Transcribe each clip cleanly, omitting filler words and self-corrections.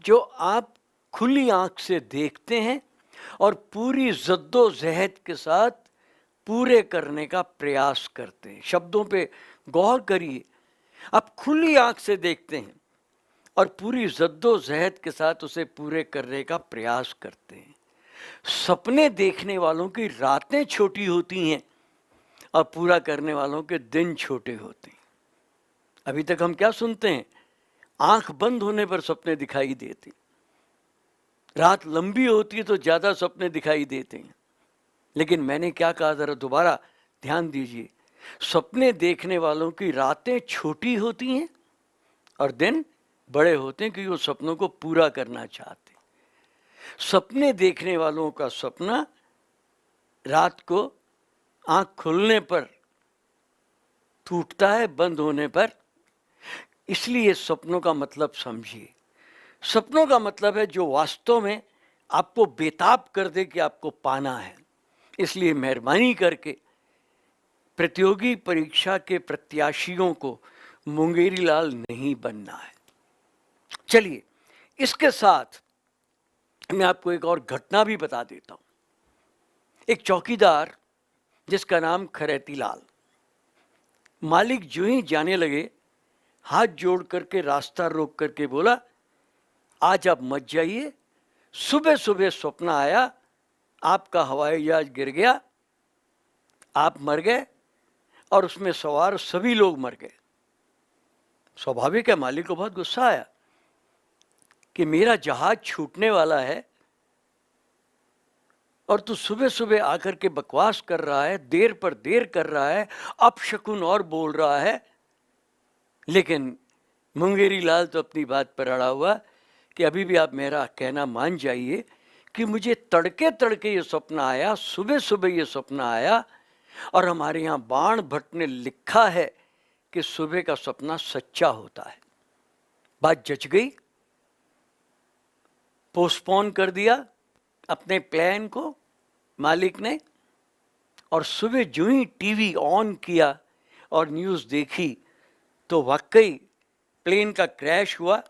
जो आप खुली आंख से देखते हैं और पूरी जद्दोजहद के साथ पूरे करने का प्रयास करते हैं। शब्दों पे गौर करिए। आप खुली आंख से देखते हैं और पूरी जद्दोजहद के साथ उसे पूरे करने का प्रयास करते हैं। सपने देखने वालों की रातें छोटी होती हैं और पूरा करने वालों के दिन छोटे होते हैं। अभी तक हम क्या सुनते हैं? आंख बंद होने पर सपने दिखाई देते, रात लंबी होती है तो ज़्यादा सपने दिखाई देते हैं। लेकिन मैंने क्या कहा, ज़रा दोबारा ध्यान दीजिए। सपने देखने वालों की रातें छोटी होती हैं और दिन बड़े होते हैं, क्योंकि वो सपनों को पूरा करना चाहते हैं। सपने देखने वालों का सपना रात को आंख खुलने पर टूटता है, बंद होने पर। इसलिए सपनों का मतलब समझिए। सपनों का मतलब है जो वास्तव में आपको बेताब कर दे कि आपको पाना है। इसलिए मेहरबानी करके प्रतियोगी परीक्षा के प्रत्याशियों को मुंगेरी लाल नहीं बनना है। चलिए, इसके साथ मैं आपको एक और घटना भी बता देता हूं। एक चौकीदार जिसका नाम खरेती लाल, मालिक जो ही जाने लगे, हाथ जोड़ करके रास्ता रोक करके बोला, आज आप मत जाइए। सुबह सुबह स्वप्न आया, आपका हवाई जहाज गिर गया, आप मर गए और उसमें सवार सभी लोग मर गए। स्वाभाविक है, मालिक को बहुत गुस्सा आया कि मेरा जहाज छूटने वाला है और तू सुबह सुबह आकर के बकवास कर रहा है, देर पर देर कर रहा है, अपशकुन और बोल रहा है। लेकिन मुंगेरी लाल तो अपनी बात पर अड़ा हुआ कि अभी भी आप मेरा कहना मान जाइए कि मुझे तड़के तड़के ये सपना आया, सुबह सुबह ये सपना आया, और हमारे यहाँ बाण भट्ट ने लिखा है कि सुबह का सपना सच्चा होता है। बात जच गई। पोस्टपोन कर दिया अपने प्लान को मालिक ने, और सुबह जो ही टीवी ऑन किया और न्यूज़ देखी तो वाकई प्लेन का क्रैश हुआ,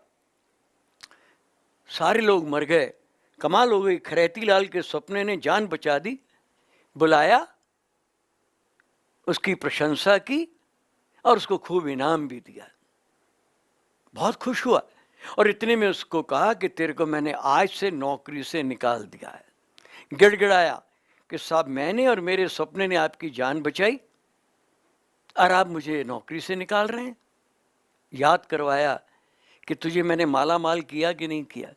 सारे लोग मर गए। कमाल हो गई, खरेती लाल के सपने ने जान बचा दी। बुलाया, उसकी प्रशंसा की और उसको खूब इनाम भी दिया। बहुत खुश हुआ और इतने में उसको कहा कि तेरे को मैंने आज से नौकरी से निकाल दिया है। गिड़गिड़ाया कि साहब, मैंने और मेरे सपने ने आपकी जान बचाई और आप मुझे नौकरी से निकाल रहे हैं। याद करवाया कि तुझे मैंने माला माल किया कि नहीं किया,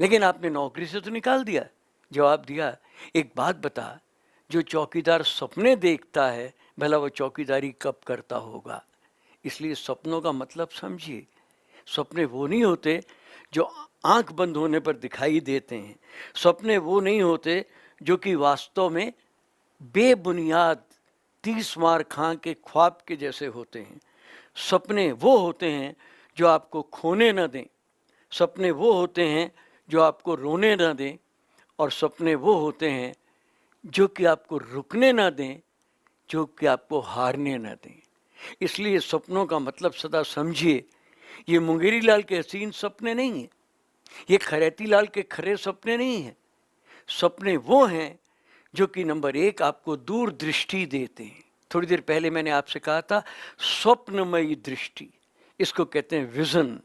लेकिन आपने नौकरी से तो निकाल दिया। जवाब दिया, एक बात बता, जो चौकीदार सपने देखता है भला वो चौकीदारी कब करता होगा। इसलिए सपनों का मतलब समझिए। सपने वो नहीं होते जो आंख बंद होने पर दिखाई देते हैं। सपने वो नहीं होते जो कि वास्तव में बेबुनियाद 30 मार खां के ख्वाब के जैसे होते हैं। सपने वो होते हैं जो आपको खोने न दें। सपने वो होते हैं जो आपको रोने न दें, और सपने वो होते हैं जो कि आपको रुकने न दें, जो कि आपको हारने न दें। इसलिए सपनों का मतलब सदा समझिए। ये मुंगेरी लाल के हसीन सपने नहीं हैं, ये खरेती लाल के खरे सपने नहीं हैं। सपने वो हैं जो कि नंबर एक आपको दूरदृष्टि देते हैं। थोड़ी देर पहले मैंने आपसे कहा था स्वप्नमयी दृष्टि, इसको कहते हैं विजन।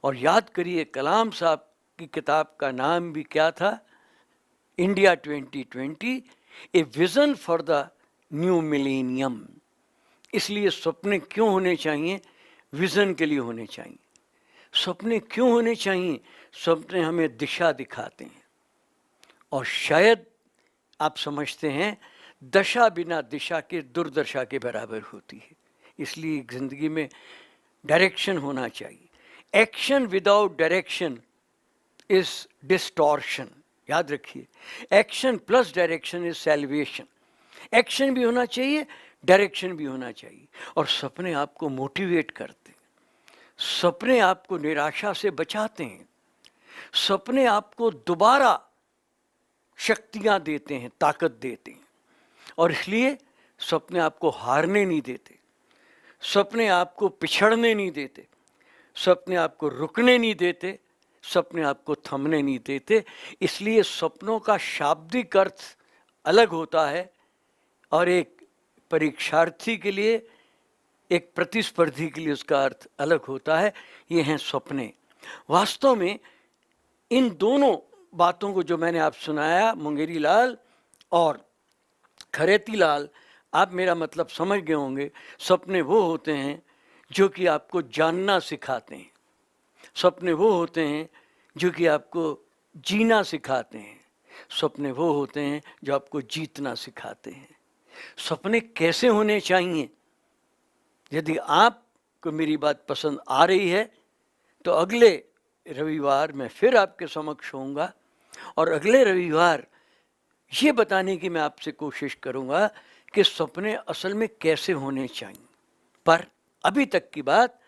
और याद करिए, कलाम साहब की किताब का नाम भी क्या था? India 2020, a vision for the new millennium. इसलिए सपने क्यों होने चाहिए? विजन के लिए होने चाहिए। सपने क्यों होने चाहिए? सपने हमें दिशा दिखाते हैं, और शायद आप समझते हैं दशा बिना दिशा के दुर्दशा के बराबर होती है। इसलिए जिंदगी में डायरेक्शन होना चाहिए। Action without direction is distortion. याद रखिए, action plus direction is salvation. Action भी होना चाहिए, डायरेक्शन भी होना चाहिए। और सपने आपको मोटिवेट करते हैं, सपने आपको निराशा से बचाते हैं, सपने आपको दोबारा शक्तियां देते हैं, ताकत देते हैं। और इसलिए सपने आपको हारने नहीं देते, सपने आपको पिछड़ने नहीं देते, सपने आपको रुकने नहीं देते, सपने आपको थमने नहीं देते। इसलिए सपनों का शाब्दिक अर्थ अलग होता है और एक परीक्षार्थी के लिए, एक प्रतिस्पर्धी के लिए उसका अर्थ अलग होता है। ये हैं सपने। वास्तव में इन दोनों बातों को जो मैंने आप सुनाया, मुंगेरी लाल और खरेती लाल, आप मेरा मतलब समझ गए होंगे। सपने वो होते हैं जो कि आपको जानना सिखाते हैं, सपने वो होते हैं जो कि आपको जीना सिखाते हैं, सपने वो होते हैं जो आपको जीतना सिखाते हैं। सपने कैसे होने चाहिए? यदि आपको मेरी बात पसंद आ रही है तो अगले रविवार मैं फिर आपके समक्ष होऊंगा और अगले रविवार ये बताने की मैं आपसे कोशिश करूंगा कि सपने असल में कैसे होने चाहिए। पर अभी तक की बात